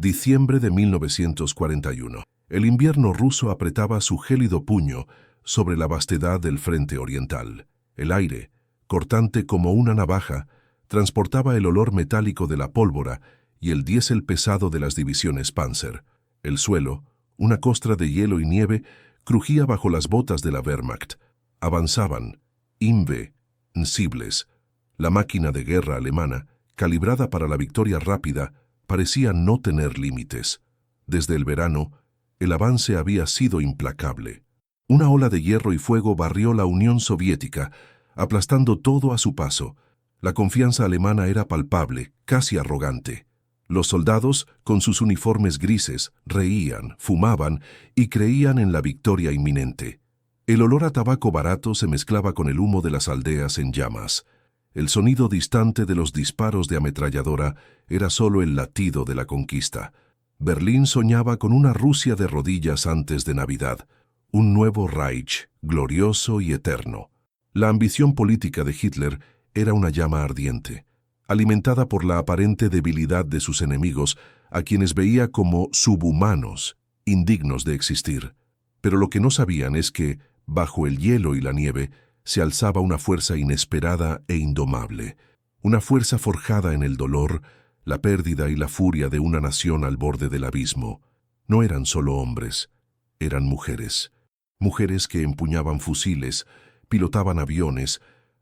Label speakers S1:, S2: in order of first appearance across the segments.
S1: Diciembre de 1941. El invierno ruso apretaba su gélido puño sobre la vastedad del frente oriental. El aire, cortante como una navaja, transportaba el olor metálico de la pólvora y el diésel pesado de las divisiones Panzer. El suelo, una costra de hielo y nieve, crujía bajo las botas de la Wehrmacht. Avanzaban, invencibles. La máquina de guerra alemana, calibrada para la victoria rápida, parecía no tener límites. Desde el verano, el avance había sido implacable. Una ola de hierro y fuego barrió la Unión Soviética, aplastando todo a su paso. La confianza alemana era palpable, casi arrogante. Los soldados, con sus uniformes grises, reían, fumaban y creían en la victoria inminente. El olor a tabaco barato se mezclaba con el humo de las aldeas en llamas. El sonido distante de los disparos de ametralladora era solo el latido de la conquista. Berlín soñaba con una Rusia de rodillas antes de Navidad, un nuevo Reich, glorioso y eterno. La ambición política de Hitler era una llama ardiente, alimentada por la aparente debilidad de sus enemigos, a quienes veía como subhumanos, indignos de existir. Pero lo que no sabían es que, bajo el hielo y la nieve, se alzaba una fuerza inesperada e indomable, una fuerza forjada en el dolor, la pérdida y la furia de una nación al borde del abismo. No eran solo hombres, eran mujeres. Mujeres que empuñaban fusiles, pilotaban aviones,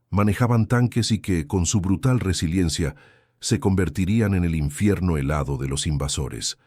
S1: manejaban tanques y que, con su brutal resiliencia, se convertirían en el infierno helado de los invasores.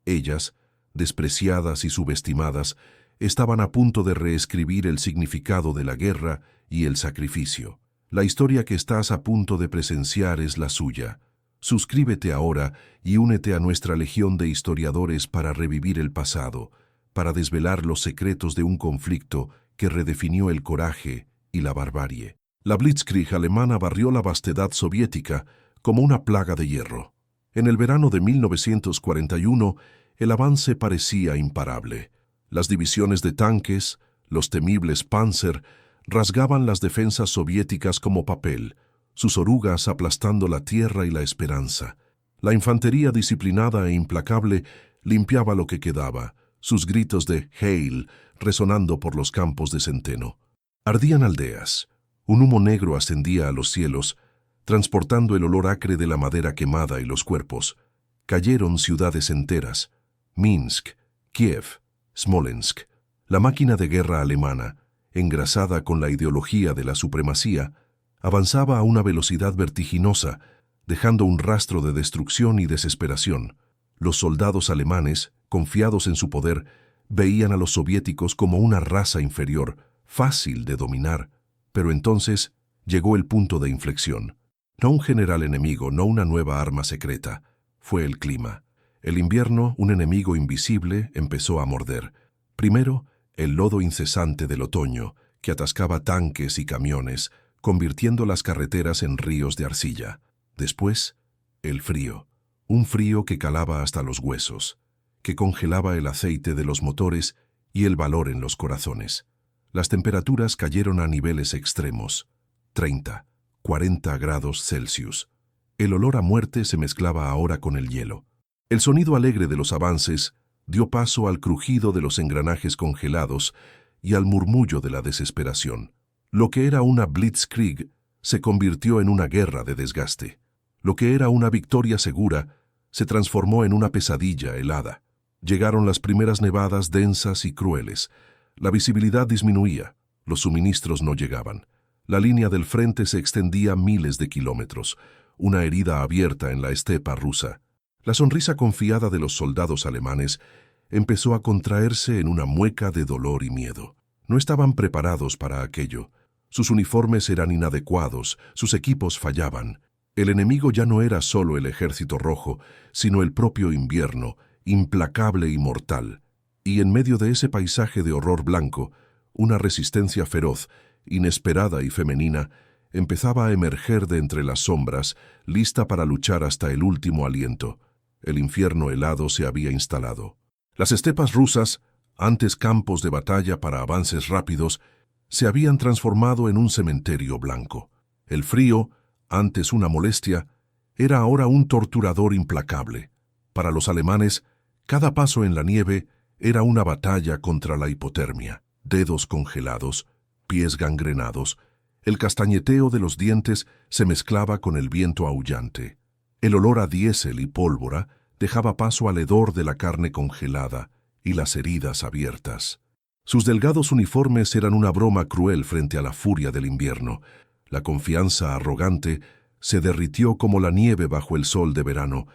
S1: Ellas, despreciadas y subestimadas, estaban a punto de reescribir el significado de la guerra y el sacrificio. La historia que estás a punto de presenciar es la suya. Suscríbete ahora y únete a nuestra legión de historiadores para revivir el pasado, para desvelar los secretos de un conflicto que redefinió el coraje y la barbarie. La Blitzkrieg alemana barrió la vastedad soviética como una plaga de hierro. En el verano de 1941, el avance parecía imparable. Las divisiones de tanques, los temibles Panzer, rasgaban las defensas soviéticas como papel, sus orugas aplastando la tierra y la esperanza. La infantería disciplinada e implacable limpiaba lo que quedaba, sus gritos de Heil resonando por los campos de centeno. Ardían aldeas. Un humo negro ascendía a los cielos, transportando el olor acre de la madera quemada y los cuerpos. Cayeron ciudades enteras: Minsk, Kiev, Smolensk. La máquina de guerra alemana, engrasada con la ideología de la supremacía, avanzaba a una velocidad vertiginosa, dejando un rastro de destrucción y desesperación. Los soldados alemanes, confiados en su poder, veían a los soviéticos como una raza inferior, fácil de dominar. Pero entonces llegó el punto de inflexión. No un general enemigo, no una nueva arma secreta. Fue el clima. El invierno, un enemigo invisible, empezó a morder. Primero, el lodo incesante del otoño, que atascaba tanques y camiones, convirtiendo las carreteras en ríos de arcilla. Después, el frío. Un frío que calaba hasta los huesos, que congelaba el aceite de los motores y el valor en los corazones. Las temperaturas cayeron a niveles extremos, 30, 40 grados Celsius. El olor a muerte se mezclaba ahora con el hielo. El sonido alegre de los avances dio paso al crujido de los engranajes congelados y al murmullo de la desesperación. Lo que era una Blitzkrieg se convirtió en una guerra de desgaste. Lo que era una victoria segura se transformó en una pesadilla helada. Llegaron las primeras nevadas densas y crueles. La visibilidad disminuía, los suministros no llegaban. La línea del frente se extendía miles de kilómetros, una herida abierta en la estepa rusa. La sonrisa confiada de los soldados alemanes empezó a contraerse en una mueca de dolor y miedo. No estaban preparados para aquello. Sus uniformes eran inadecuados, sus equipos fallaban. El enemigo ya no era solo el ejército rojo, sino el propio invierno, implacable y mortal. Y en medio de ese paisaje de horror blanco, una resistencia feroz, inesperada y femenina, empezaba a emerger de entre las sombras, lista para luchar hasta el último aliento. El infierno helado se había instalado. Las estepas rusas, antes campos de batalla para avances rápidos, se habían transformado en un cementerio blanco. El frío, antes una molestia, era ahora un torturador implacable. Para los alemanes, cada paso en la nieve era una batalla contra la hipotermia. Dedos congelados, pies gangrenados, el castañeteo de los dientes se mezclaba con el viento aullante. El olor a diésel y pólvora dejaba paso al hedor de la carne congelada y las heridas abiertas. Sus delgados uniformes eran una broma cruel frente a la furia del invierno. La confianza arrogante se derritió como la nieve bajo el sol de verano,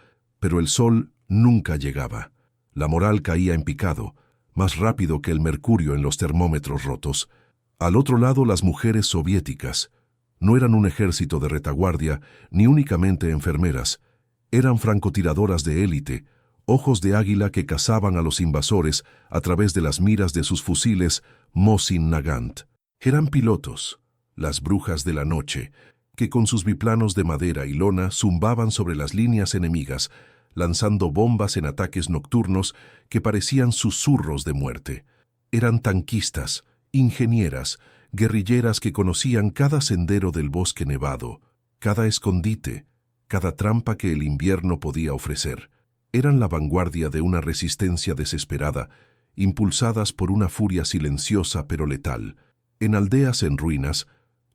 S1: pero el sol nunca llegaba. La moral caía en picado, más rápido que el mercurio en los termómetros rotos. Al otro lado, las mujeres soviéticas no eran un ejército de retaguardia ni únicamente enfermeras. Eran francotiradoras de élite, ojos de águila que cazaban a los invasores a través de las miras de sus fusiles Mosin Nagant. Eran pilotos, las brujas de la noche, que con sus biplanos de madera y lona zumbaban sobre las líneas enemigas, lanzando bombas en ataques nocturnos que parecían susurros de muerte. Eran tanquistas, ingenieras, guerrilleras que conocían cada sendero del bosque nevado, cada escondite, cada trampa que el invierno podía ofrecer. Eran la vanguardia de una resistencia desesperada, impulsadas por una furia silenciosa pero letal. En aldeas en ruinas,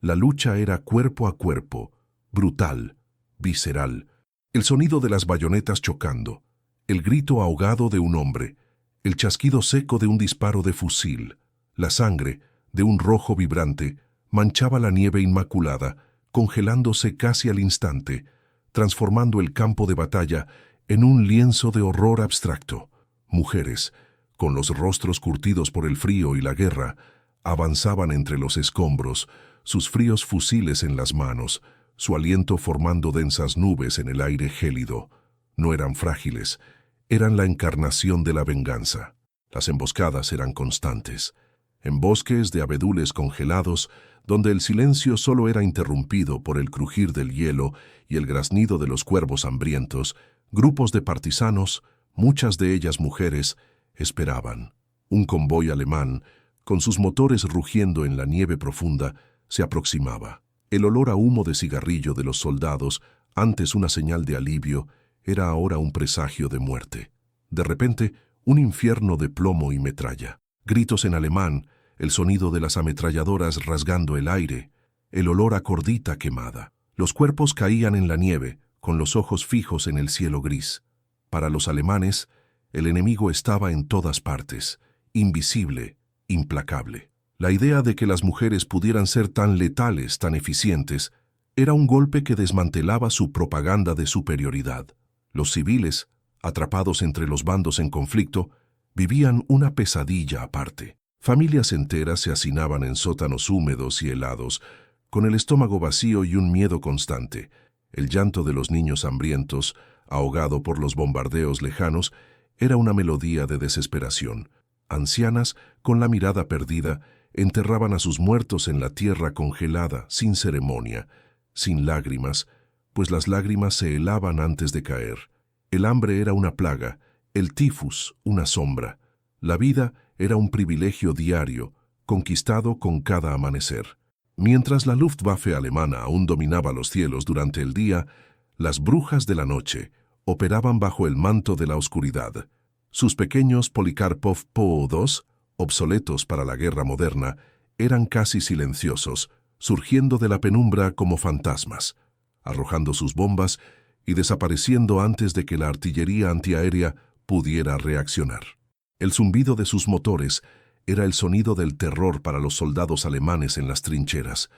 S1: la lucha era cuerpo a cuerpo, brutal, visceral. El sonido de las bayonetas chocando, el grito ahogado de un hombre, el chasquido seco de un disparo de fusil, la sangre, de un rojo vibrante, manchaba la nieve inmaculada, congelándose casi al instante, transformando el campo de batalla en un lienzo de horror abstracto. Mujeres, con los rostros curtidos por el frío y la guerra, avanzaban entre los escombros, sus fríos fusiles en las manos, su aliento formando densas nubes en el aire gélido. No eran frágiles, eran la encarnación de la venganza. Las emboscadas eran constantes. En bosques de abedules congelados, donde el silencio solo era interrumpido por el crujir del hielo y el graznido de los cuervos hambrientos, grupos de partisanos, muchas de ellas mujeres, esperaban. Un convoy alemán, con sus motores rugiendo en la nieve profunda, se aproximaba. El olor a humo de cigarrillo de los soldados, antes una señal de alivio, era ahora un presagio de muerte. De repente, un infierno de plomo y metralla. Gritos en alemán, el sonido de las ametralladoras rasgando el aire, el olor a cordita quemada. Los cuerpos caían en la nieve, con los ojos fijos en el cielo gris. Para los alemanes, el enemigo estaba en todas partes, invisible, implacable. La idea de que las mujeres pudieran ser tan letales, tan eficientes, era un golpe que desmantelaba su propaganda de superioridad. Los civiles, atrapados entre los bandos en conflicto, vivían una pesadilla aparte. Familias enteras se hacinaban en sótanos húmedos y helados, con el estómago vacío y un miedo constante. El llanto de los niños hambrientos, ahogado por los bombardeos lejanos, era una melodía de desesperación. Ancianas, con la mirada perdida, enterraban a sus muertos en la tierra congelada, sin ceremonia, sin lágrimas, pues las lágrimas se helaban antes de caer. El hambre era una plaga, el tifus una sombra. La vida era un privilegio diario, conquistado con cada amanecer. Mientras la Luftwaffe alemana aún dominaba los cielos durante el día, las brujas de la noche operaban bajo el manto de la oscuridad. Sus pequeños Polikarpov Po-2, obsoletos para la guerra moderna, eran casi silenciosos, surgiendo de la penumbra como fantasmas, arrojando sus bombas y desapareciendo antes de que la artillería antiaérea pudiera reaccionar. El zumbido de sus motores era el sonido del terror para los soldados alemanes en las trincheras,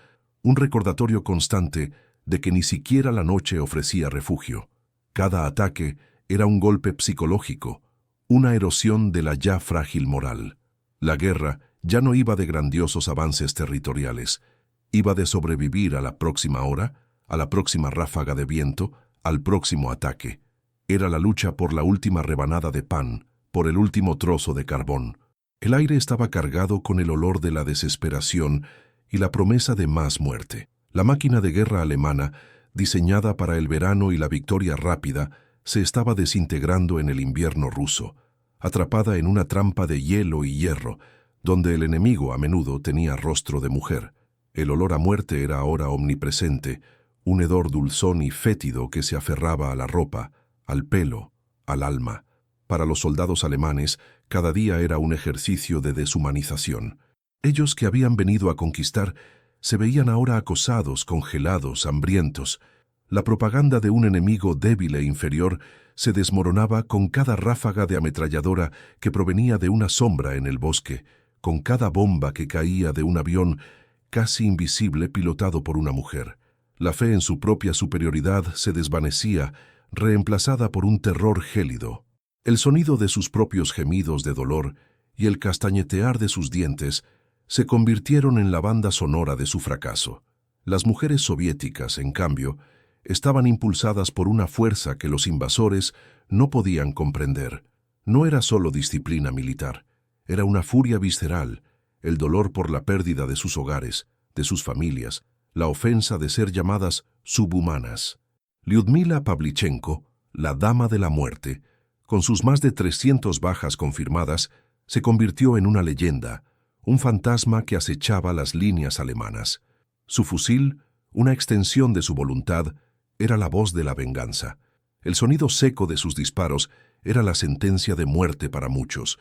S1: un recordatorio constante de que ni siquiera la noche ofrecía refugio. Cada ataque era un golpe psicológico, una erosión de la ya frágil moral. La guerra ya no iba de grandiosos avances territoriales, iba de sobrevivir a la próxima hora, a la próxima ráfaga de viento, al próximo ataque. Era la lucha por la última rebanada de pan, por el último trozo de carbón. El aire estaba cargado con el olor de la desesperación y la promesa de más muerte. La máquina de guerra alemana, diseñada para el verano y la victoria rápida, se estaba desintegrando en el invierno ruso, atrapada en una trampa de hielo y hierro, donde el enemigo a menudo tenía rostro de mujer. El olor a muerte era ahora omnipresente, un hedor dulzón y fétido que se aferraba a la ropa, al pelo, al alma. Para los soldados alemanes, cada día era un ejercicio de deshumanización. Ellos que habían venido a conquistar se veían ahora acosados, congelados, hambrientos. La propaganda de un enemigo débil e inferior se desmoronaba con cada ráfaga de ametralladora que provenía de una sombra en el bosque, con cada bomba que caía de un avión casi invisible pilotado por una mujer. La fe en su propia superioridad se desvanecía, reemplazada por un terror gélido. El sonido de sus propios gemidos de dolor y el castañetear de sus dientes se convirtieron en la banda sonora de su fracaso. Las mujeres soviéticas, en cambio, estaban impulsadas por una fuerza que los invasores no podían comprender. No era solo disciplina militar, era una furia visceral, el dolor por la pérdida de sus hogares, de sus familias, la ofensa de ser llamadas subhumanas. Lyudmila Pavlichenko, la Dama de la Muerte, con sus más de 300 bajas confirmadas, se convirtió en una leyenda, un fantasma que acechaba las líneas alemanas. Su fusil, una extensión de su voluntad, era la voz de la venganza. El sonido seco de sus disparos era la sentencia de muerte para muchos,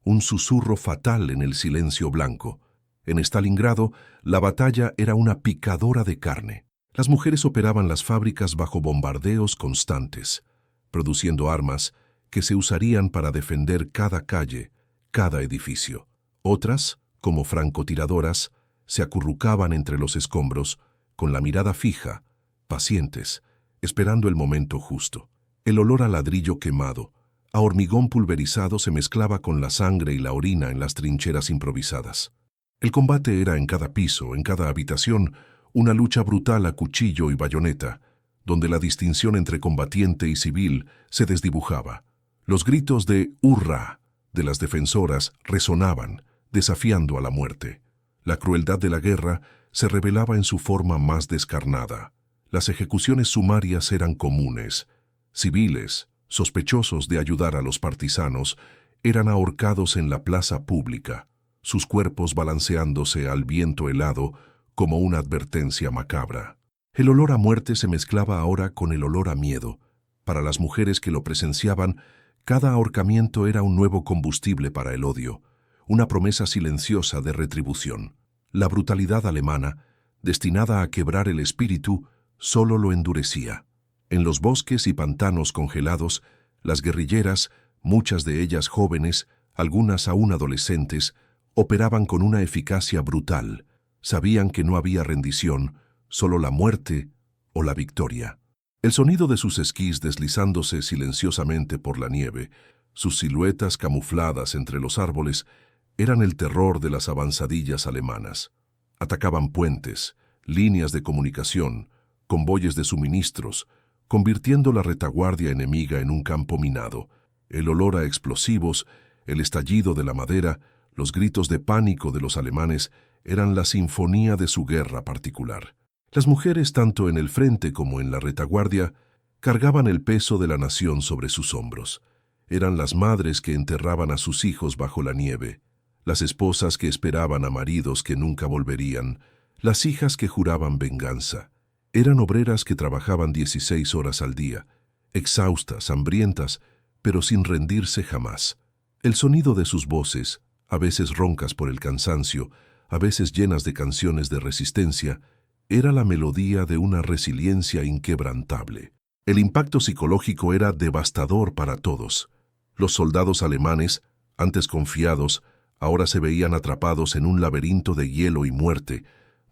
S1: un susurro fatal en el silencio blanco. En Stalingrado, la batalla era una picadora de carne. Las mujeres operaban las fábricas bajo bombardeos constantes, produciendo armas que se usarían para defender cada calle, cada edificio. Otras, como francotiradoras, se acurrucaban entre los escombros, con la mirada fija, pacientes, esperando el momento justo. El olor a ladrillo quemado, a hormigón pulverizado se mezclaba con la sangre y la orina en las trincheras improvisadas. El combate era en cada piso, en cada habitación, una lucha brutal a cuchillo y bayoneta, donde la distinción entre combatiente y civil se desdibujaba. Los gritos de ¡hurra! De las defensoras resonaban, desafiando a la muerte. La crueldad de la guerra se revelaba en su forma más descarnada. Las ejecuciones sumarias eran comunes. Civiles, sospechosos de ayudar a los partisanos, eran ahorcados en la plaza pública, sus cuerpos balanceándose al viento helado como una advertencia macabra. El olor a muerte se mezclaba ahora con el olor a miedo. Para las mujeres que lo presenciaban, cada ahorcamiento era un nuevo combustible para el odio, una promesa silenciosa de retribución. La brutalidad alemana, destinada a quebrar el espíritu, solo lo endurecía. En los bosques y pantanos congelados, las guerrilleras, muchas de ellas jóvenes, algunas aún adolescentes, operaban con una eficacia brutal. Sabían que no había rendición, solo la muerte o la victoria. El sonido de sus esquís deslizándose silenciosamente por la nieve, sus siluetas camufladas entre los árboles, eran el terror de las avanzadillas alemanas. Atacaban puentes, líneas de comunicación, convoyes de suministros, convirtiendo la retaguardia enemiga en un campo minado. El olor a explosivos, el estallido de la madera, los gritos de pánico de los alemanes eran la sinfonía de su guerra particular. Las mujeres, tanto en el frente como en la retaguardia, cargaban el peso de la nación sobre sus hombros. Eran las madres que enterraban a sus hijos bajo la nieve, las esposas que esperaban a maridos que nunca volverían, las hijas que juraban venganza. Eran obreras que trabajaban 16 horas al día, exhaustas, hambrientas, pero sin rendirse jamás. El sonido de sus voces, a veces roncas por el cansancio, a veces llenas de canciones de resistencia, era la melodía de una resiliencia inquebrantable. El impacto psicológico era devastador para todos. Los soldados alemanes, antes confiados, ahora se veían atrapados en un laberinto de hielo y muerte,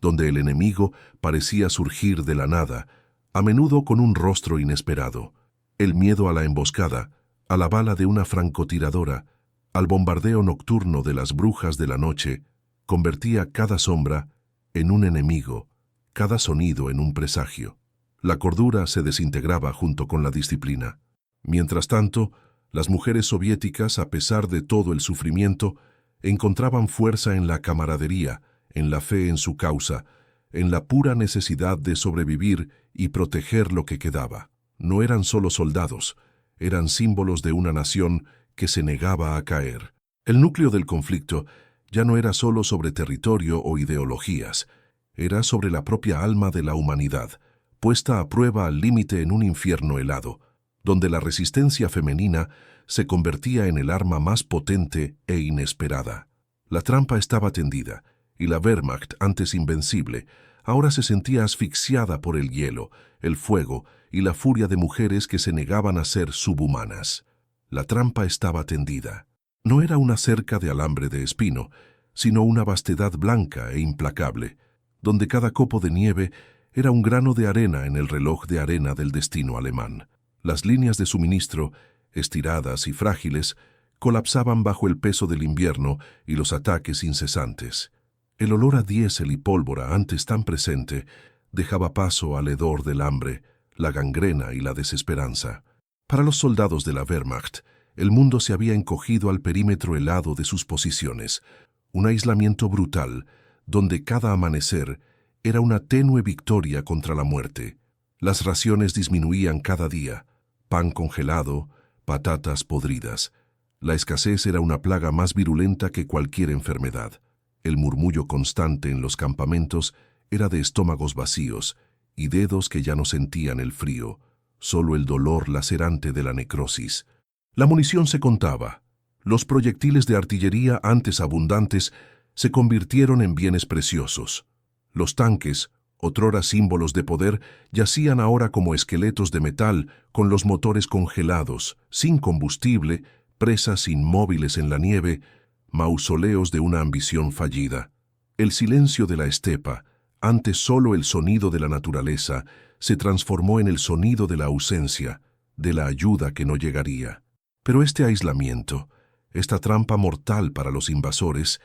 S1: donde el enemigo parecía surgir de la nada, a menudo con un rostro inesperado. El miedo a la emboscada, a la bala de una francotiradora, al bombardeo nocturno de las brujas de la noche, convertía cada sombra en un enemigo, cada sonido en un presagio. La cordura se desintegraba junto con la disciplina. Mientras tanto, las mujeres soviéticas, a pesar de todo el sufrimiento, encontraban fuerza en la camaradería, en la fe en su causa, en la pura necesidad de sobrevivir y proteger lo que quedaba. No eran solo soldados, eran símbolos de una nación que se negaba a caer. El núcleo del conflicto ya no era solo sobre territorio o ideologías, era sobre la propia alma de la humanidad, puesta a prueba al límite en un infierno helado. donde la resistencia femenina se convertía en el arma más potente e inesperada. La trampa estaba tendida, y la Wehrmacht, antes invencible, ahora se sentía asfixiada por el hielo, el fuego y la furia de mujeres que se negaban a ser subhumanas. La trampa estaba tendida. No era una cerca de alambre de espino, sino una vastedad blanca e implacable, donde cada copo de nieve era un grano de arena en el reloj de arena del destino alemán. Las líneas de suministro, estiradas y frágiles, colapsaban bajo el peso del invierno y los ataques incesantes. El olor a diésel y pólvora, antes tan presente, dejaba paso al hedor del hambre, la gangrena y la desesperanza. Para los soldados de la Wehrmacht, el mundo se había encogido al perímetro helado de sus posiciones, un aislamiento brutal, donde cada amanecer era una tenue victoria contra la muerte. Las raciones disminuían cada día, pan congelado, patatas podridas. La escasez era una plaga más virulenta que cualquier enfermedad. El murmullo constante en los campamentos era de estómagos vacíos y dedos que ya no sentían el frío, solo el dolor lacerante de la necrosis. La munición se contaba. Los proyectiles de artillería antes abundantes se convirtieron en bienes preciosos. Los tanques, otrora símbolos de poder, yacían ahora como esqueletos de metal con los motores congelados, sin combustible, presas inmóviles en la nieve, mausoleos de una ambición fallida. El silencio de la estepa, antes solo el sonido de la naturaleza, se transformó en el sonido de la ausencia, de la ayuda que no llegaría. Pero este aislamiento, esta trampa mortal para los invasores,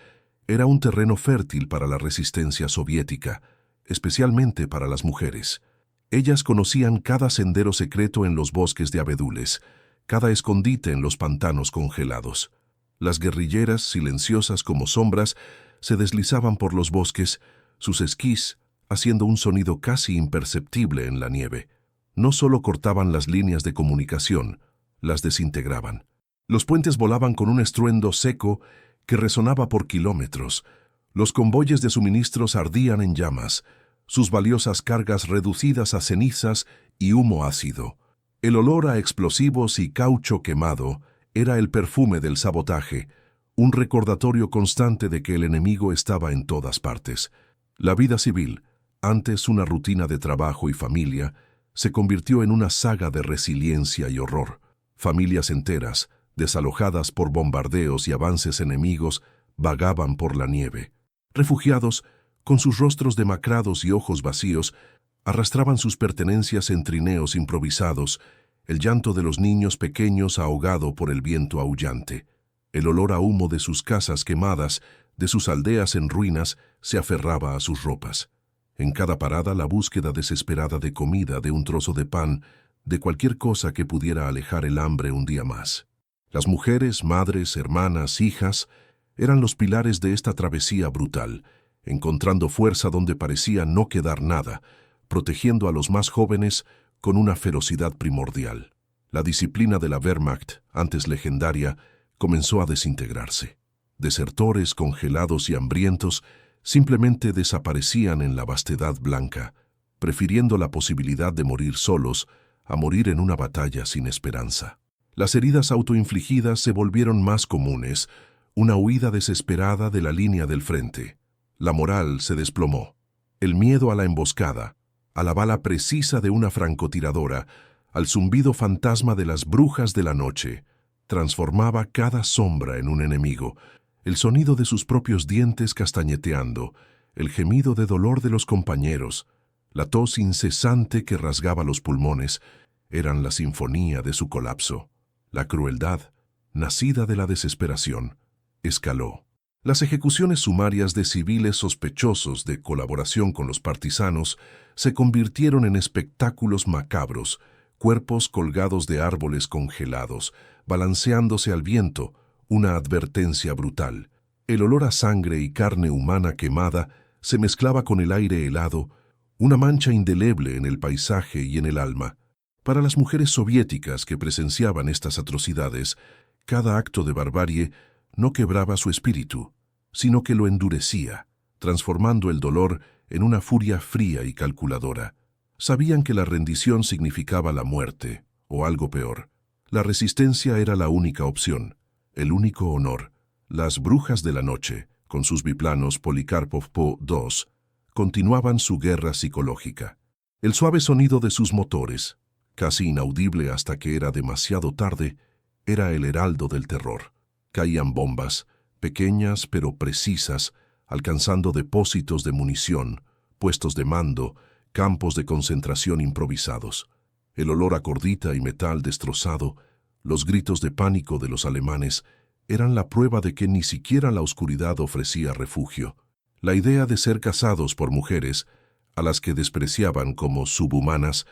S1: era un terreno fértil para la resistencia soviética, especialmente para las mujeres. Ellas conocían cada sendero secreto en los bosques de abedules, cada escondite en los pantanos congelados. Las guerrilleras, silenciosas como sombras, se deslizaban por los bosques, sus esquís haciendo un sonido casi imperceptible en la nieve. No solo cortaban las líneas de comunicación, las desintegraban. Los puentes volaban con un estruendo seco que resonaba por kilómetros. Los convoyes de suministros ardían en llamas, sus valiosas cargas reducidas a cenizas y humo ácido. El olor a explosivos y caucho quemado era el perfume del sabotaje, un recordatorio constante de que el enemigo estaba en todas partes. La vida civil, antes una rutina de trabajo y familia, se convirtió en una saga de resiliencia y horror. Familias enteras, desalojadas por bombardeos y avances enemigos, vagaban por la nieve. Refugiados, con sus rostros demacrados y ojos vacíos, arrastraban sus pertenencias en trineos improvisados, el llanto de los niños pequeños ahogado por el viento aullante. El olor a humo de sus casas quemadas, de sus aldeas en ruinas, se aferraba a sus ropas. En cada parada la búsqueda desesperada de comida, de un trozo de pan, de cualquier cosa que pudiera alejar el hambre un día más. Las mujeres, madres, hermanas, hijas, eran los pilares de esta travesía brutal, encontrando fuerza donde parecía no quedar nada, protegiendo a los más jóvenes con una ferocidad primordial. La disciplina de la Wehrmacht, antes legendaria, comenzó a desintegrarse. Desertores congelados y hambrientos simplemente desaparecían en la vastedad blanca, prefiriendo la posibilidad de morir solos a morir en una batalla sin esperanza. Las heridas autoinfligidas se volvieron más comunes, una huida desesperada de la línea del frente. La moral se desplomó. El miedo a la emboscada, a la bala precisa de una francotiradora, al zumbido fantasma de las brujas de la noche, transformaba cada sombra en un enemigo, el sonido de sus propios dientes castañeteando, el gemido de dolor de los compañeros, la tos incesante que rasgaba los pulmones, eran la sinfonía de su colapso. La crueldad, nacida de la desesperación, escaló. Las ejecuciones sumarias de civiles sospechosos de colaboración con los partisanos se convirtieron en espectáculos macabros, cuerpos colgados de árboles congelados, balanceándose al viento, una advertencia brutal. El olor a sangre y carne humana quemada se mezclaba con el aire helado, una mancha indeleble en el paisaje y en el alma. Para las mujeres soviéticas que presenciaban estas atrocidades, cada acto de barbarie no quebraba su espíritu, sino que lo endurecía, transformando el dolor en una furia fría y calculadora. Sabían que la rendición significaba la muerte, o algo peor. La resistencia era la única opción, el único honor. Las brujas de la noche, con sus biplanos Polikarpov Po-2, continuaban su guerra psicológica. El suave sonido de sus motores, casi inaudible hasta que era demasiado tarde, era el heraldo del terror. Caían bombas, pequeñas pero precisas, alcanzando depósitos de munición, puestos de mando, campos de concentración improvisados. El olor a cordita y metal destrozado, los gritos de pánico de los alemanes, eran la prueba de que ni siquiera la oscuridad ofrecía refugio. La idea de ser cazados por mujeres, a las que despreciaban como subhumanas,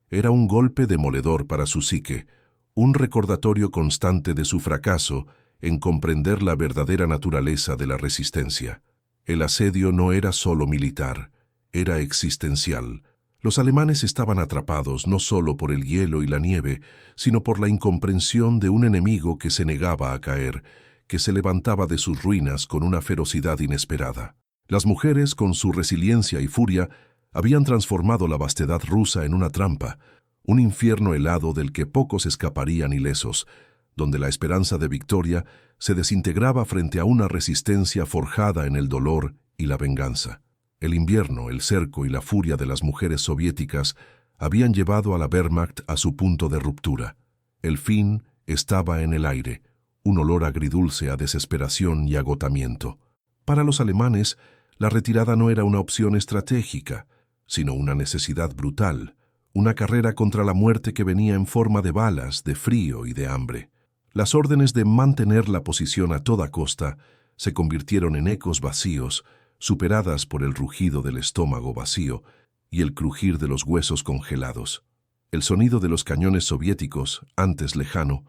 S1: era un golpe demoledor para su psique, un recordatorio constante de su fracaso en comprender la verdadera naturaleza de la resistencia. El asedio no era solo militar, era existencial. Los alemanes estaban atrapados no solo por el hielo y la nieve, sino por la incomprensión de un enemigo que se negaba a caer, que se levantaba de sus ruinas con una ferocidad inesperada. Las mujeres, con su resiliencia y furia, habían transformado la vastedad rusa en una trampa, un infierno helado del que pocos escaparían ilesos, donde la esperanza de victoria se desintegraba frente a una resistencia forjada en el dolor y la venganza. El invierno, el cerco y la furia de las mujeres soviéticas habían llevado a la Wehrmacht a su punto de ruptura. El fin estaba en el aire, un olor agridulce a desesperación y agotamiento. Para los alemanes, la retirada no era una opción estratégica, sino una necesidad brutal, una carrera contra la muerte que venía en forma de balas, de frío y de hambre. Las órdenes de mantener la posición a toda costa se convirtieron en ecos vacíos, superadas por el rugido del estómago vacío y el crujir de los huesos congelados. El sonido de los cañones soviéticos, antes lejano,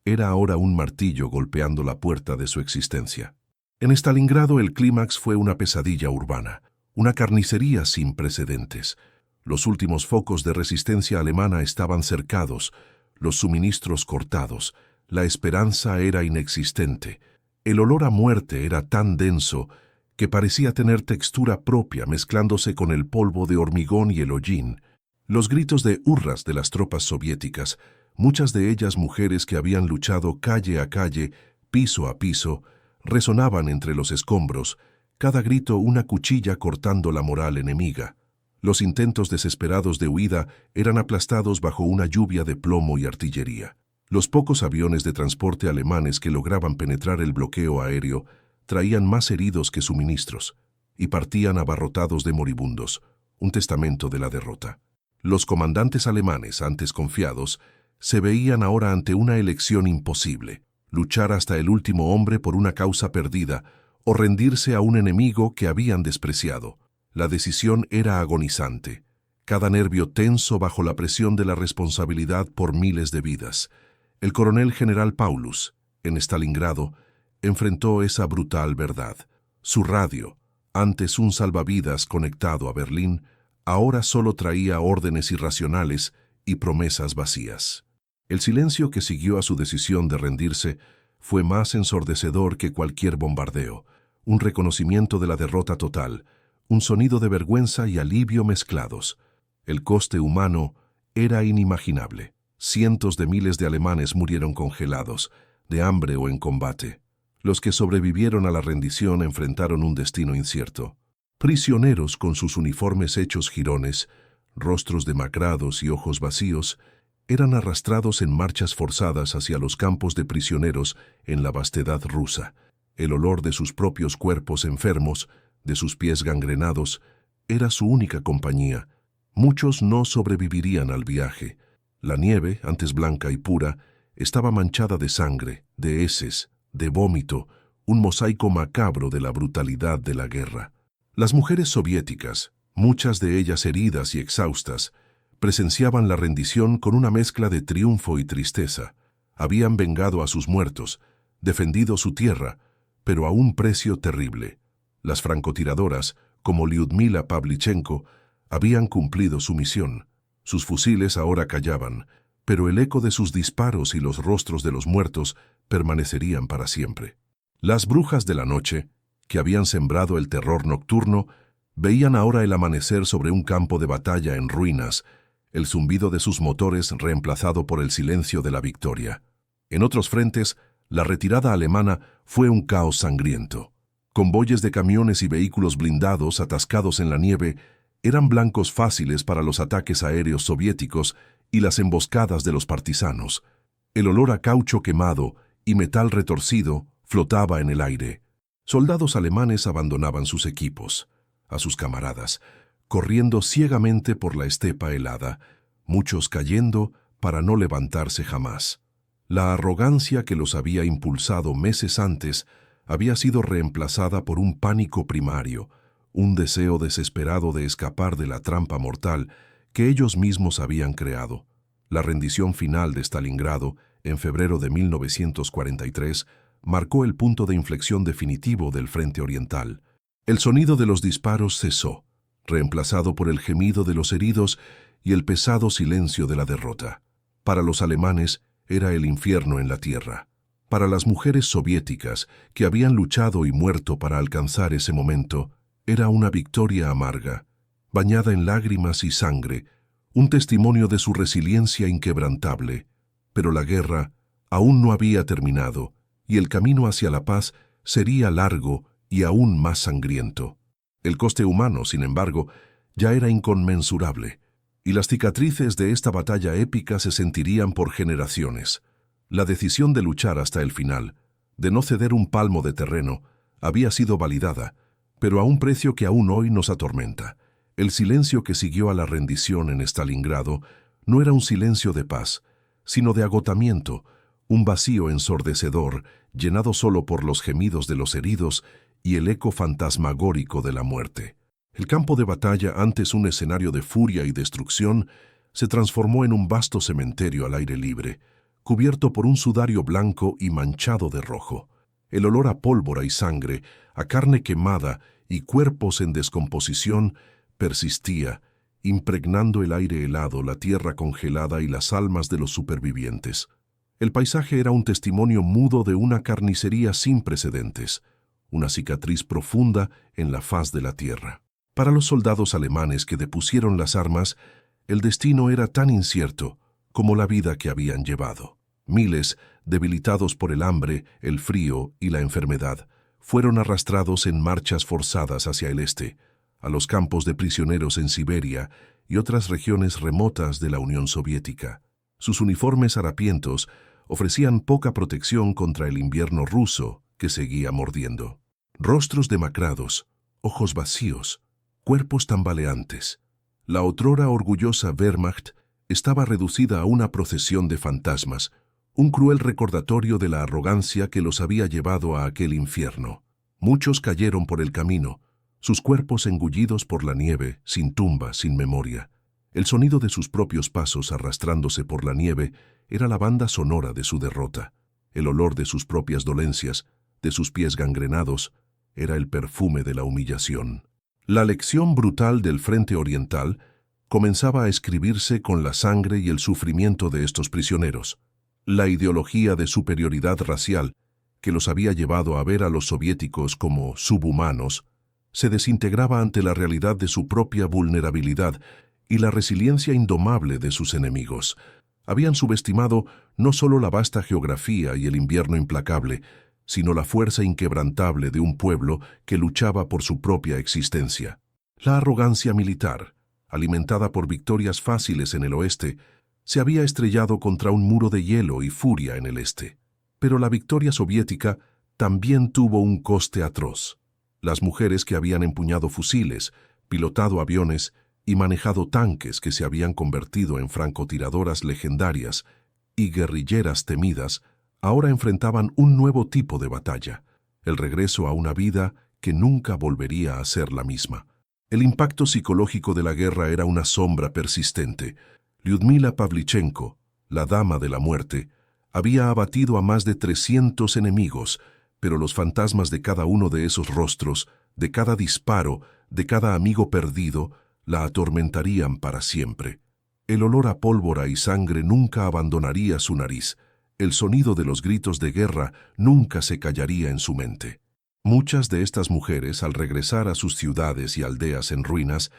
S1: era ahora un martillo golpeando la puerta de su existencia. En Stalingrado el clímax fue una pesadilla urbana, una carnicería sin precedentes. Los últimos focos de resistencia alemana estaban cercados, los suministros cortados, la esperanza era inexistente. El olor a muerte era tan denso que parecía tener textura propia mezclándose con el polvo de hormigón y el hollín. Los gritos de hurras de las tropas soviéticas, muchas de ellas mujeres que habían luchado calle a calle, piso a piso, resonaban entre los escombros, cada grito una cuchilla cortando la moral enemiga. Los intentos desesperados de huida eran aplastados bajo una lluvia de plomo y artillería. Los pocos aviones de transporte alemanes que lograban penetrar el bloqueo aéreo traían más heridos que suministros y partían abarrotados de moribundos, un testamento de la derrota. Los comandantes alemanes, antes confiados, se veían ahora ante una elección imposible: luchar hasta el último hombre por una causa perdida o rendirse a un enemigo que habían despreciado. La decisión era agonizante, cada nervio tenso bajo la presión de la responsabilidad por miles de vidas. El coronel general Paulus, en Stalingrado, enfrentó esa brutal verdad. Su radio, antes un salvavidas conectado a Berlín, ahora solo traía órdenes irracionales y promesas vacías. El silencio que siguió a su decisión de rendirse fue más ensordecedor que cualquier bombardeo, un reconocimiento de la derrota total, un sonido de vergüenza y alivio mezclados. El coste humano era inimaginable. Cientos de miles de alemanes murieron congelados, de hambre o en combate. Los que sobrevivieron a la rendición enfrentaron un destino incierto. Prisioneros con sus uniformes hechos jirones, rostros demacrados y ojos vacíos, eran arrastrados en marchas forzadas hacia los campos de prisioneros en la vastedad rusa. El olor de sus propios cuerpos enfermos, de sus pies gangrenados, era su única compañía. Muchos no sobrevivirían al viaje. La nieve, antes blanca y pura, estaba manchada de sangre, de heces, de vómito, un mosaico macabro de la brutalidad de la guerra. Las mujeres soviéticas, muchas de ellas heridas y exhaustas, presenciaban la rendición con una mezcla de triunfo y tristeza. Habían vengado a sus muertos, defendido su tierra, pero a un precio terrible. Las francotiradoras, como Lyudmila Pavlichenko, habían cumplido su misión. Sus fusiles ahora callaban, pero el eco de sus disparos y los rostros de los muertos permanecerían para siempre. Las brujas de la noche, que habían sembrado el terror nocturno, veían ahora el amanecer sobre un campo de batalla en ruinas, el zumbido de sus motores reemplazado por el silencio de la victoria. En otros frentes, la retirada alemana fue un caos sangriento. Convoyes de camiones y vehículos blindados atascados en la nieve eran blancos fáciles para los ataques aéreos soviéticos y las emboscadas de los partisanos. El olor a caucho quemado y metal retorcido flotaba en el aire. Soldados alemanes abandonaban sus equipos, a sus camaradas, corriendo ciegamente por la estepa helada, muchos cayendo para no levantarse jamás. La arrogancia que los había impulsado meses antes había sido reemplazada por un pánico primario, un deseo desesperado de escapar de la trampa mortal que ellos mismos habían creado. La rendición final de Stalingrado, en febrero de 1943, marcó el punto de inflexión definitivo del frente oriental. El sonido de los disparos cesó, reemplazado por el gemido de los heridos y el pesado silencio de la derrota. Para los alemanes era el infierno en la tierra. Para las mujeres soviéticas que habían luchado y muerto para alcanzar ese momento, era una victoria amarga, bañada en lágrimas y sangre, un testimonio de su resiliencia inquebrantable. Pero la guerra aún no había terminado y el camino hacia la paz sería largo y aún más sangriento. El coste humano, sin embargo, ya era inconmensurable, y las cicatrices de esta batalla épica se sentirían por generaciones. La decisión de luchar hasta el final, de no ceder un palmo de terreno, había sido validada, pero a un precio que aún hoy nos atormenta. El silencio que siguió a la rendición en Stalingrado no era un silencio de paz, sino de agotamiento, un vacío ensordecedor, llenado solo por los gemidos de los heridos y el eco fantasmagórico de la muerte. El campo de batalla, antes un escenario de furia y destrucción, se transformó en un vasto cementerio al aire libre, cubierto por un sudario blanco y manchado de rojo. El olor a pólvora y sangre, a carne quemada y cuerpos en descomposición persistía, impregnando el aire helado, la tierra congelada y las almas de los supervivientes. El paisaje era un testimonio mudo de una carnicería sin precedentes, una cicatriz profunda en la faz de la tierra. Para los soldados alemanes que depusieron las armas, el destino era tan incierto como la vida que habían llevado. Miles, debilitados por el hambre, el frío y la enfermedad, fueron arrastrados en marchas forzadas hacia el este, a los campos de prisioneros en Siberia y otras regiones remotas de la Unión Soviética. Sus uniformes harapientos ofrecían poca protección contra el invierno ruso que seguía mordiendo. Rostros demacrados, ojos vacíos, cuerpos tambaleantes. La otrora orgullosa Wehrmacht estaba reducida a una procesión de fantasmas, un cruel recordatorio de la arrogancia que los había llevado a aquel infierno. Muchos cayeron por el camino, sus cuerpos engullidos por la nieve, sin tumba, sin memoria. El sonido de sus propios pasos arrastrándose por la nieve era la banda sonora de su derrota. El olor de sus propias dolencias, de sus pies gangrenados, era el perfume de la humillación. La lección brutal del frente oriental comenzaba a escribirse con la sangre y el sufrimiento de estos prisioneros. La ideología de superioridad racial, que los había llevado a ver a los soviéticos como subhumanos, se desintegraba ante la realidad de su propia vulnerabilidad y la resiliencia indomable de sus enemigos. Habían subestimado no solo la vasta geografía y el invierno implacable, sino la fuerza inquebrantable de un pueblo que luchaba por su propia existencia. La arrogancia militar, alimentada por victorias fáciles en el oeste, se había estrellado contra un muro de hielo y furia en el este. Pero la victoria soviética también tuvo un coste atroz. Las mujeres que habían empuñado fusiles, pilotado aviones y manejado tanques que se habían convertido en francotiradoras legendarias y guerrilleras temidas, ahora enfrentaban un nuevo tipo de batalla, el regreso a una vida que nunca volvería a ser la misma. El impacto psicológico de la guerra era una sombra persistente. Lyudmila Pavlichenko, la dama de la muerte, había abatido a más de 300 enemigos, pero los fantasmas de cada uno de esos rostros, de cada disparo, de cada amigo perdido, la atormentarían para siempre. El olor a pólvora y sangre nunca abandonaría su nariz. El sonido de los gritos de guerra nunca se callaría en su mente. Muchas de estas mujeres, al regresar a sus ciudades y aldeas en ruinas,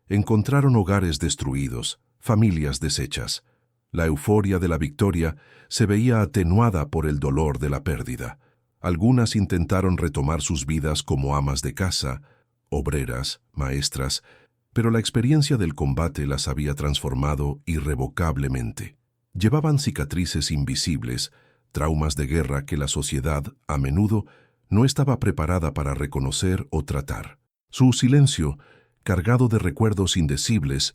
S1: encontraron hogares destruidos, familias deshechas. La euforia de la victoria se veía atenuada por el dolor de la pérdida. Algunas intentaron retomar sus vidas como amas de casa, obreras, maestras, pero la experiencia del combate las había transformado irrevocablemente. Llevaban cicatrices invisibles, traumas de guerra que la sociedad, a menudo, no estaba preparada para reconocer o tratar. Su silencio, cargado de recuerdos indecibles,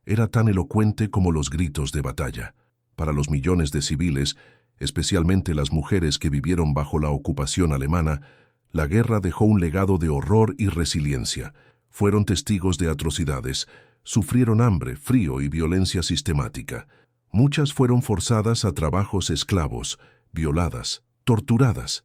S1: era tan elocuente como los gritos de batalla. Para los millones de civiles, especialmente las mujeres que vivieron bajo la ocupación alemana, la guerra dejó un legado de horror y resiliencia. Fueron testigos de atrocidades, sufrieron hambre, frío y violencia sistemática. Muchas fueron forzadas a trabajos esclavos, violadas, torturadas.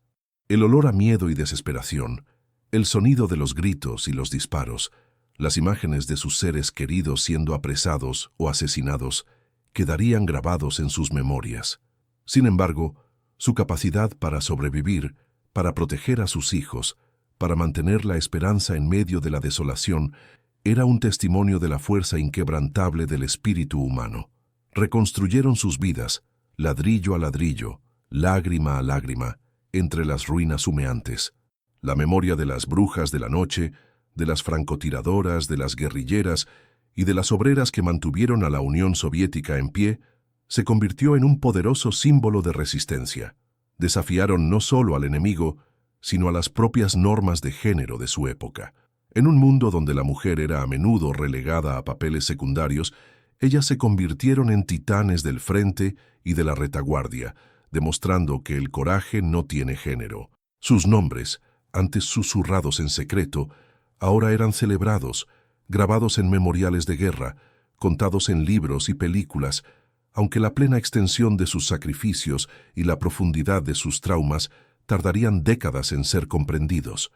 S1: El olor a miedo y desesperación, el sonido de los gritos y los disparos, las imágenes de sus seres queridos siendo apresados o asesinados, quedarían grabados en sus memorias. Sin embargo, su capacidad para sobrevivir, para proteger a sus hijos, para mantener la esperanza en medio de la desolación, era un testimonio de la fuerza inquebrantable del espíritu humano. Reconstruyeron sus vidas, ladrillo a ladrillo, lágrima a lágrima, entre las ruinas humeantes. La memoria de las brujas de la noche, de las francotiradoras, de las guerrilleras y de las obreras que mantuvieron a la Unión Soviética en pie, se convirtió en un poderoso símbolo de resistencia. Desafiaron no solo al enemigo, sino a las propias normas de género de su época. En un mundo donde la mujer era a menudo relegada a papeles secundarios, ellas se convirtieron en titanes del frente y de la retaguardia, demostrando que el coraje no tiene género. Sus nombres, antes susurrados en secreto, ahora eran celebrados, grabados en memoriales de guerra, contados en libros y películas, aunque la plena extensión de sus sacrificios y la profundidad de sus traumas tardarían décadas en ser comprendidos.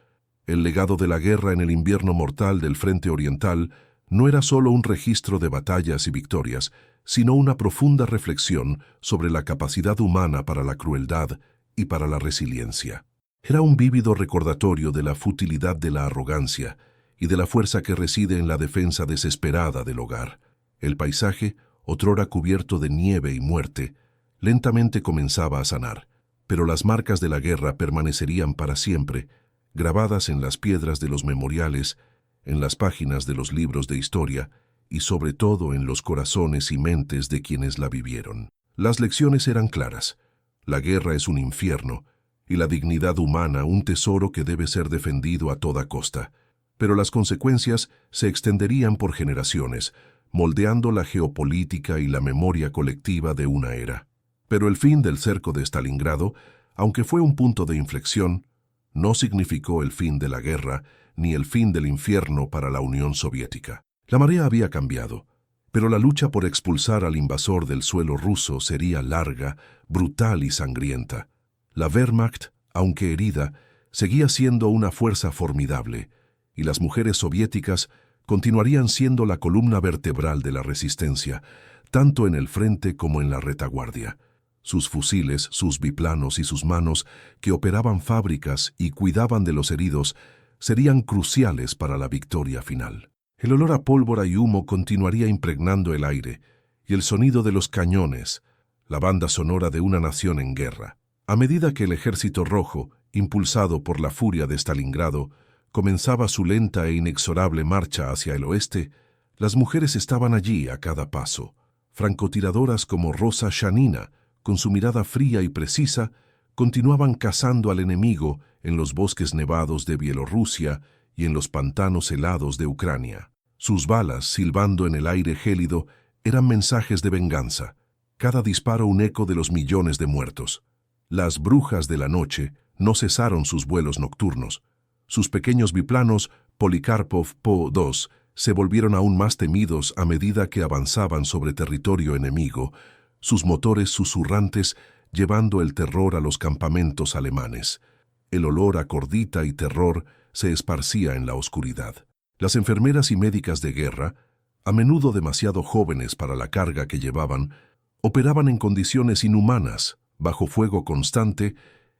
S1: El legado de la guerra en el invierno mortal del Frente Oriental no era solo un registro de batallas y victorias, sino una profunda reflexión sobre la capacidad humana para la crueldad y para la resiliencia. Era un vívido recordatorio de la futilidad de la arrogancia y de la fuerza que reside en la defensa desesperada del hogar. El paisaje, otrora cubierto de nieve y muerte, lentamente comenzaba a sanar, pero las marcas de la guerra permanecerían para siempre, grabadas en las piedras de los memoriales, en las páginas de los libros de historia y sobre todo en los corazones y mentes de quienes la vivieron. Las lecciones eran claras. La guerra es un infierno y la dignidad humana un tesoro que debe ser defendido a toda costa. Pero las consecuencias se extenderían por generaciones, moldeando la geopolítica y la memoria colectiva de una era. Pero el fin del cerco de Stalingrado, aunque fue un punto de inflexión, no significó el fin de la guerra ni el fin del infierno para la Unión Soviética. La marea había cambiado, pero la lucha por expulsar al invasor del suelo ruso sería larga, brutal y sangrienta. La Wehrmacht, aunque herida, seguía siendo una fuerza formidable, y las mujeres soviéticas continuarían siendo la columna vertebral de la resistencia, tanto en el frente como en la retaguardia. Sus fusiles, sus biplanos y sus manos, que operaban fábricas y cuidaban de los heridos, serían cruciales para la victoria final. El olor a pólvora y humo continuaría impregnando el aire, y el sonido de los cañones, la banda sonora de una nación en guerra. A medida que el Ejército Rojo, impulsado por la furia de Stalingrado, comenzaba su lenta e inexorable marcha hacia el oeste, las mujeres estaban allí a cada paso. Francotiradoras como Rosa Shanina, con su mirada fría y precisa, continuaban cazando al enemigo en los bosques nevados de Bielorrusia y en los pantanos helados de Ucrania. Sus balas, silbando en el aire gélido, eran mensajes de venganza, cada disparo un eco de los millones de muertos. Las brujas de la noche no cesaron sus vuelos nocturnos. Sus pequeños biplanos, Polikarpov Po-2, se volvieron aún más temidos a medida que avanzaban sobre territorio enemigo, sus motores susurrantes llevando el terror a los campamentos alemanes. El olor a cordita y terror se esparcía en la oscuridad. Las enfermeras y médicas de guerra, a menudo demasiado jóvenes para la carga que llevaban, operaban en condiciones inhumanas, bajo fuego constante,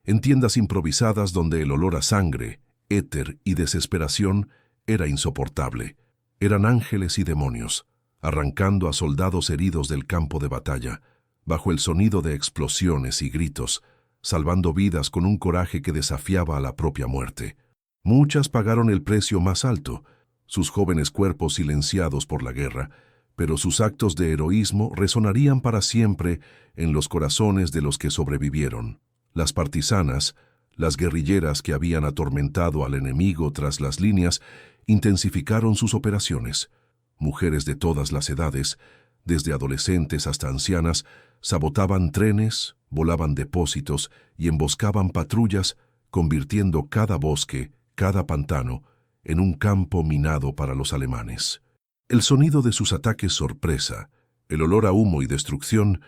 S1: en tiendas improvisadas donde el olor a sangre, éter y desesperación era insoportable. Eran ángeles y demonios. arrancando a soldados heridos del campo de batalla, bajo el sonido de explosiones y gritos, salvando vidas con un coraje que desafiaba a la propia muerte. Muchas pagaron el precio más alto, sus jóvenes cuerpos silenciados por la guerra, pero sus actos de heroísmo resonarían para siempre en los corazones de los que sobrevivieron. Las partisanas, las guerrilleras que habían atormentado al enemigo tras las líneas, intensificaron sus operaciones. Mujeres de todas las edades, desde adolescentes hasta ancianas, sabotaban trenes, volaban depósitos y emboscaban patrullas, convirtiendo cada bosque, cada pantano, en un campo minado para los alemanes. El sonido de sus ataques sorpresa, el olor a humo y destrucción,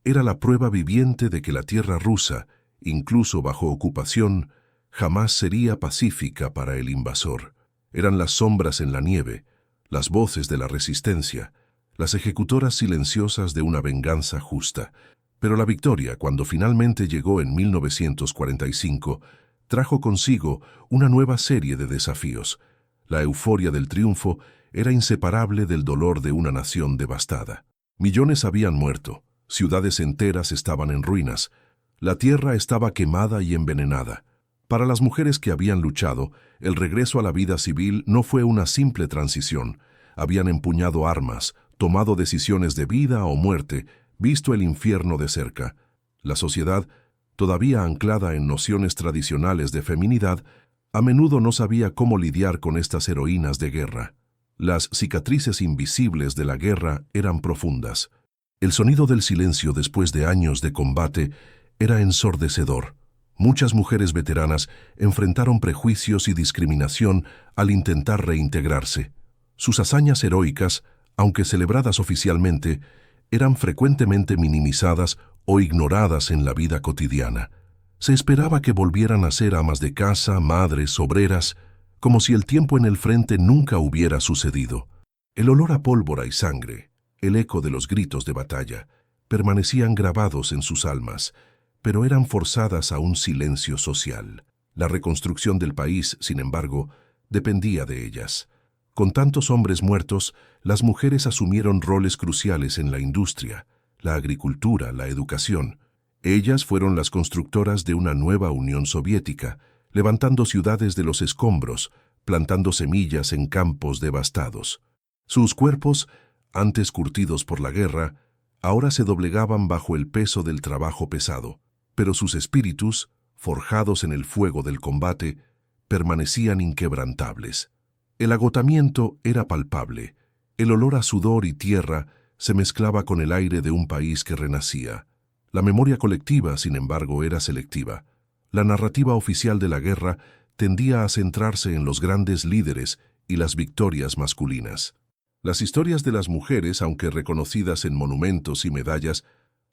S1: era la prueba viviente de que la tierra rusa, incluso bajo ocupación, jamás sería pacífica para el invasor. Eran las sombras en la nieve, las voces de la resistencia, las ejecutoras silenciosas de una venganza justa. Pero la victoria, cuando finalmente llegó en 1945, trajo consigo una nueva serie de desafíos. La euforia del triunfo era inseparable del dolor de una nación devastada. Millones habían muerto, ciudades enteras estaban en ruinas, la tierra estaba quemada y envenenada. Para las mujeres que habían luchado, el regreso a la vida civil no fue una simple transición. Habían empuñado armas, tomado decisiones de vida o muerte, visto el infierno de cerca. La sociedad, todavía anclada en nociones tradicionales de feminidad, a menudo no sabía cómo lidiar con estas heroínas de guerra. Las cicatrices invisibles de la guerra eran profundas. El sonido del silencio después de años de combate era ensordecedor. Muchas mujeres veteranas enfrentaron prejuicios y discriminación al intentar reintegrarse. Sus hazañas heroicas, aunque celebradas oficialmente, eran frecuentemente minimizadas o ignoradas en la vida cotidiana. Se esperaba que volvieran a ser amas de casa, madres, obreras, como si el tiempo en el frente nunca hubiera sucedido. El olor a pólvora y sangre, el eco de los gritos de batalla, permanecían grabados en sus almas, pero eran forzadas a un silencio social. La reconstrucción del país, sin embargo, dependía de ellas. Con tantos hombres muertos, las mujeres asumieron roles cruciales en la industria, la agricultura, la educación. Ellas fueron las constructoras de una nueva Unión Soviética, levantando ciudades de los escombros, plantando semillas en campos devastados. Sus cuerpos, antes curtidos por la guerra, ahora se doblegaban bajo el peso del trabajo pesado, pero sus espíritus, forjados en el fuego del combate, permanecían inquebrantables. El agotamiento era palpable. El olor a sudor y tierra se mezclaba con el aire de un país que renacía. La memoria colectiva, sin embargo, era selectiva. La narrativa oficial de la guerra tendía a centrarse en los grandes líderes y las victorias masculinas. Las historias de las mujeres, aunque reconocidas en monumentos y medallas,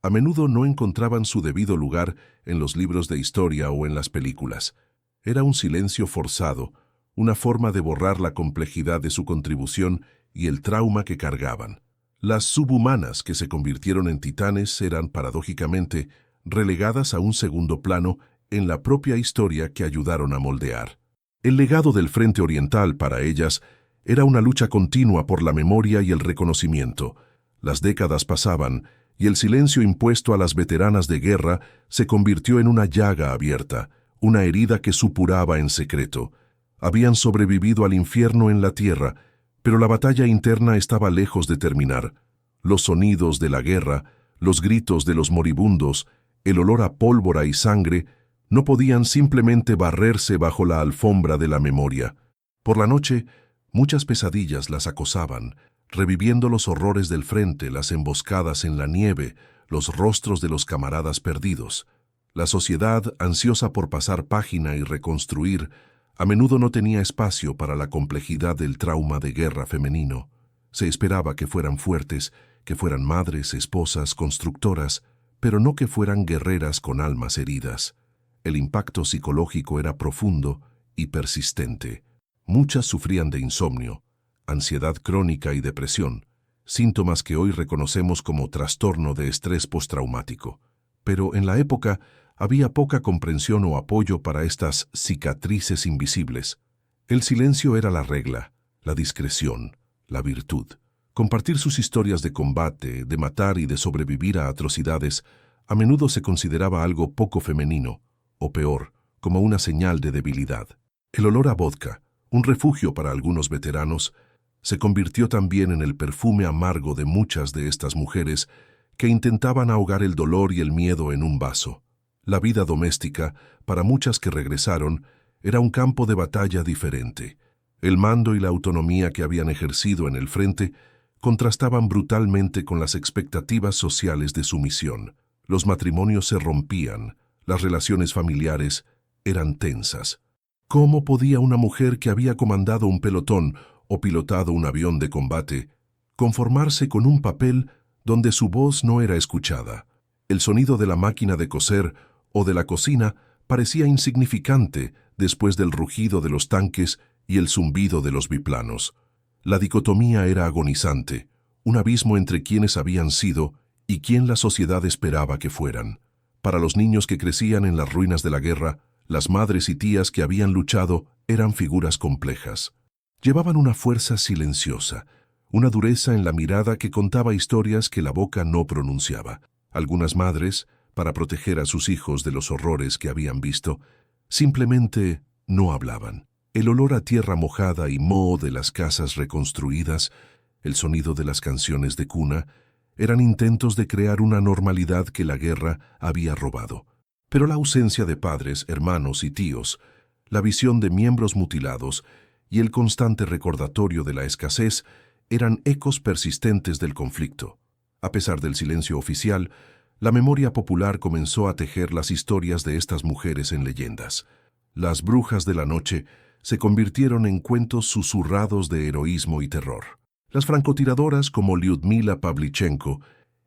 S1: a menudo no encontraban su debido lugar en los libros de historia o en las películas. Era un silencio forzado, una forma de borrar la complejidad de su contribución y el trauma que cargaban. Las subhumanas que se convirtieron en titanes eran, paradójicamente, relegadas a un segundo plano en la propia historia que ayudaron a moldear. El legado del Frente Oriental para ellas era una lucha continua por la memoria y el reconocimiento. Las décadas pasaban y el silencio impuesto a las veteranas de guerra se convirtió en una llaga abierta, una herida que supuraba en secreto. Habían sobrevivido al infierno en la tierra, pero la batalla interna estaba lejos de terminar. Los sonidos de la guerra, los gritos de los moribundos, el olor a pólvora y sangre, no podían simplemente barrerse bajo la alfombra de la memoria. Por la noche, muchas pesadillas las acosaban, reviviendo los horrores del frente, las emboscadas en la nieve, los rostros de los camaradas perdidos. La sociedad, ansiosa por pasar página y reconstruir, a menudo no tenía espacio para la complejidad del trauma de guerra femenino. Se esperaba que fueran fuertes, que fueran madres, esposas, constructoras, pero no que fueran guerreras con almas heridas. El impacto psicológico era profundo y persistente. Muchas sufrían de insomnio, ansiedad crónica y depresión, síntomas que hoy reconocemos como trastorno de estrés postraumático. Pero en la época había poca comprensión o apoyo para estas cicatrices invisibles. El silencio era la regla, la discreción, la virtud. Compartir sus historias de combate, de matar y de sobrevivir a atrocidades, a menudo se consideraba algo poco femenino, o peor, como una señal de debilidad. El olor a vodka, un refugio para algunos veteranos, se convirtió también en el perfume amargo de muchas de estas mujeres que intentaban ahogar el dolor y el miedo en un vaso. La vida doméstica, para muchas que regresaron, era un campo de batalla diferente. El mando y la autonomía que habían ejercido en el frente contrastaban brutalmente con las expectativas sociales de su misión. Los matrimonios se rompían, las relaciones familiares eran tensas. ¿Cómo podía una mujer que había comandado un pelotón o pilotado un avión de combate conformarse con un papel donde su voz no era escuchada? El sonido de la máquina de coser o de la cocina parecía insignificante después del rugido de los tanques y el zumbido de los biplanos. La dicotomía era agonizante, un abismo entre quienes habían sido y quién la sociedad esperaba que fueran. Para los niños que crecían en las ruinas de la guerra, las madres y tías que habían luchado eran figuras complejas. Llevaban una fuerza silenciosa, una dureza en la mirada que contaba historias que la boca no pronunciaba. Algunas madres, para proteger a sus hijos de los horrores que habían visto, simplemente no hablaban. El olor a tierra mojada y moho de las casas reconstruidas, el sonido de las canciones de cuna, eran intentos de crear una normalidad que la guerra había robado. Pero la ausencia de padres, hermanos y tíos, la visión de miembros mutilados y el constante recordatorio de la escasez eran ecos persistentes del conflicto. A pesar del silencio oficial, la memoria popular comenzó a tejer las historias de estas mujeres en leyendas. Las brujas de la noche se convirtieron en cuentos susurrados de heroísmo y terror. Las francotiradoras como Lyudmila Pavlichenko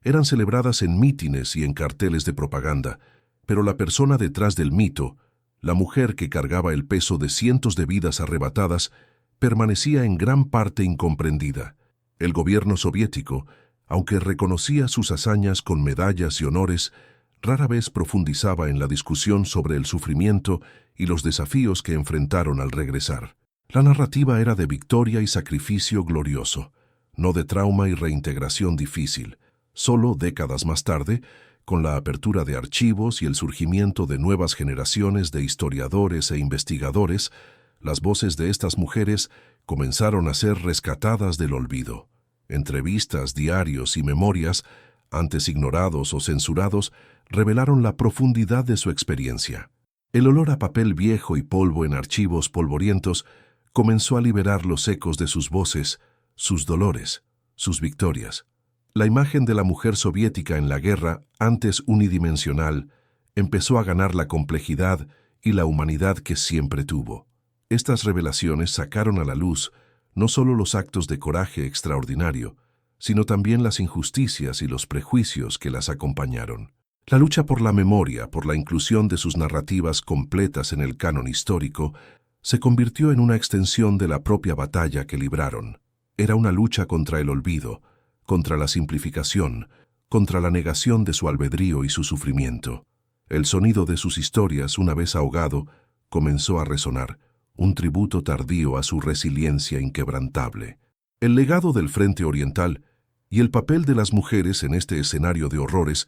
S1: eran celebradas en mítines y en carteles de propaganda, pero la persona detrás del mito, la mujer que cargaba el peso de cientos de vidas arrebatadas, permanecía en gran parte incomprendida. El gobierno soviético, aunque reconocía sus hazañas con medallas y honores, rara vez profundizaba en la discusión sobre el sufrimiento y los desafíos que enfrentaron al regresar. La narrativa era de victoria y sacrificio glorioso, no de trauma y reintegración difícil. Solo décadas más tarde, con la apertura de archivos y el surgimiento de nuevas generaciones de historiadores e investigadores, las voces de estas mujeres comenzaron a ser rescatadas del olvido. Entrevistas, diarios y memorias, antes ignorados o censurados, revelaron la profundidad de su experiencia. El olor a papel viejo y polvo en archivos polvorientos comenzó a liberar los ecos de sus voces, sus dolores, sus victorias. La imagen de la mujer soviética en la guerra, antes unidimensional, empezó a ganar la complejidad y la humanidad que siempre tuvo. Estas revelaciones sacaron a la luz no solo los actos de coraje extraordinario, sino también las injusticias y los prejuicios que las acompañaron. La lucha por la memoria, por la inclusión de sus narrativas completas en el canon histórico, se convirtió en una extensión de la propia batalla que libraron. Era una lucha contra el olvido, contra la simplificación, contra la negación de su albedrío y su sufrimiento. El sonido de sus historias, una vez ahogado, comenzó a resonar, un tributo tardío a su resiliencia inquebrantable. El legado del Frente Oriental y el papel de las mujeres en este escenario de horrores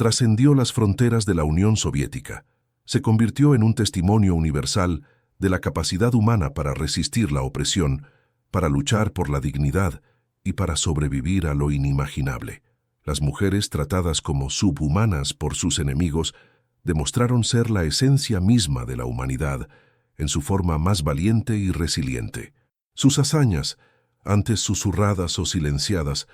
S1: trascendió las fronteras de la Unión Soviética. Se convirtió en un testimonio universal de la capacidad humana para resistir la opresión, para luchar por la dignidad y para sobrevivir a lo inimaginable. Las mujeres, tratadas como subhumanas por sus enemigos, demostraron ser la esencia misma de la humanidad, en su forma más valiente y resiliente. Sus hazañas, antes susurradas o silenciadas,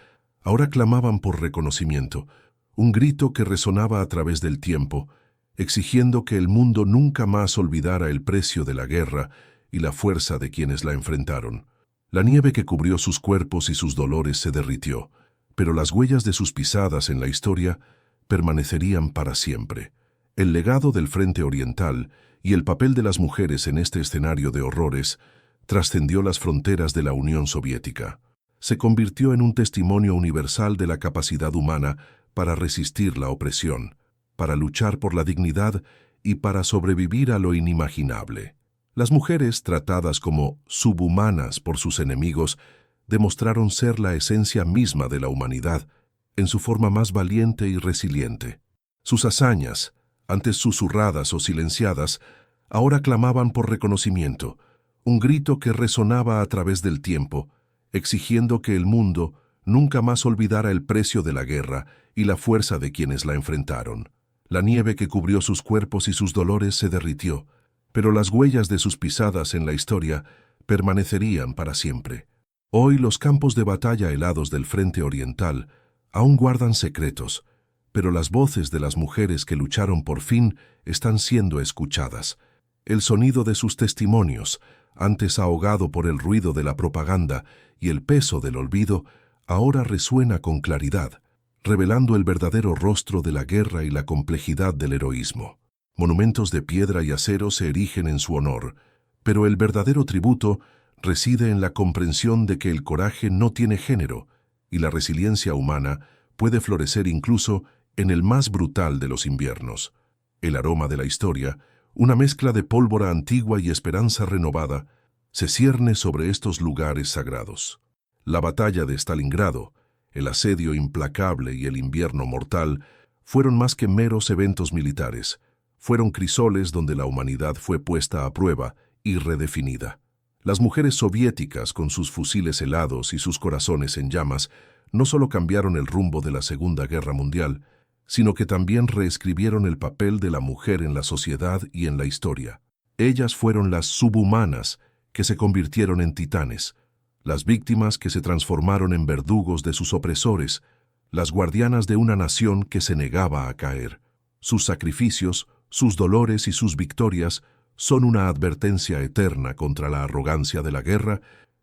S1: ahora clamaban por reconocimiento, un grito que resonaba a través del tiempo, exigiendo que el mundo nunca más olvidara el precio de la guerra y la fuerza de quienes la enfrentaron. La nieve que cubrió sus cuerpos y sus dolores se derritió, pero las huellas de sus pisadas en la historia permanecerían para siempre. El legado del Frente Oriental y el papel de las mujeres en este escenario de horrores trascendió las fronteras de la Unión Soviética. Se convirtió en un testimonio universal de la capacidad humana para resistir la opresión, para luchar por la dignidad y para sobrevivir a lo inimaginable. Las mujeres, tratadas como subhumanas por sus enemigos, demostraron ser la esencia misma de la humanidad, en su forma más valiente y resiliente. Sus hazañas, antes susurradas o silenciadas, ahora clamaban por reconocimiento, un grito que resonaba a través del tiempo, exigiendo que el mundo nunca más olvidara el precio de la guerra y la fuerza de quienes la enfrentaron. La nieve que cubrió sus cuerpos y sus dolores se derritió, pero las huellas de sus pisadas en la historia permanecerían para siempre. Hoy los campos de batalla helados del frente oriental aún guardan secretos, pero las voces de las mujeres que lucharon por fin están siendo escuchadas. El sonido de sus testimonios, antes ahogado por el ruido de la propaganda y el peso del olvido, ahora resuena con claridad, revelando el verdadero rostro de la guerra y la complejidad del heroísmo. Monumentos de piedra y acero se erigen en su honor, pero el verdadero tributo reside en la comprensión de que el coraje no tiene género y la resiliencia humana puede florecer incluso en el más brutal de los inviernos. El aroma de la historia, una mezcla de pólvora antigua y esperanza renovada, se cierne sobre estos lugares sagrados. La batalla de Stalingrado, el asedio implacable y el invierno mortal fueron más que meros eventos militares, fueron crisoles donde la humanidad fue puesta a prueba y redefinida. Las mujeres soviéticas, con sus fusiles helados y sus corazones en llamas, no solo cambiaron el rumbo de la Segunda Guerra Mundial, sino que también reescribieron el papel de la mujer en la sociedad y en la historia. Ellas fueron las subhumanas que se convirtieron en titanes, las víctimas que se transformaron en verdugos de sus opresores, las guardianas de una nación que se negaba a caer. Sus sacrificios, sus dolores y sus victorias son una advertencia eterna contra la arrogancia de la guerra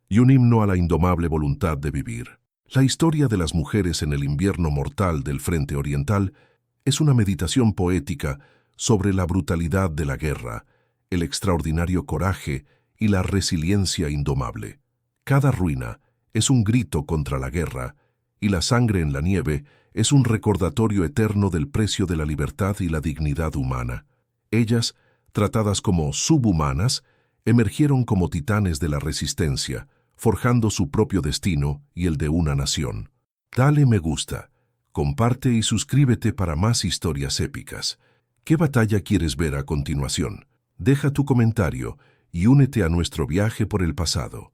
S1: y un himno a la indomable voluntad de vivir. La historia de las mujeres en el invierno mortal del frente oriental es una meditación poética sobre la brutalidad de la guerra, el extraordinario coraje y la resiliencia indomable. Cada ruina es un grito contra la guerra, y la sangre en la nieve es un recordatorio eterno del precio de la libertad y la dignidad humana. Ellas, tratadas como subhumanas, emergieron como titanes de la resistencia, forjando su propio destino y el de una nación. Dale me gusta, comparte y suscríbete para más historias épicas. ¿Qué batalla quieres ver a continuación? Deja tu comentario y únete a nuestro viaje por el pasado.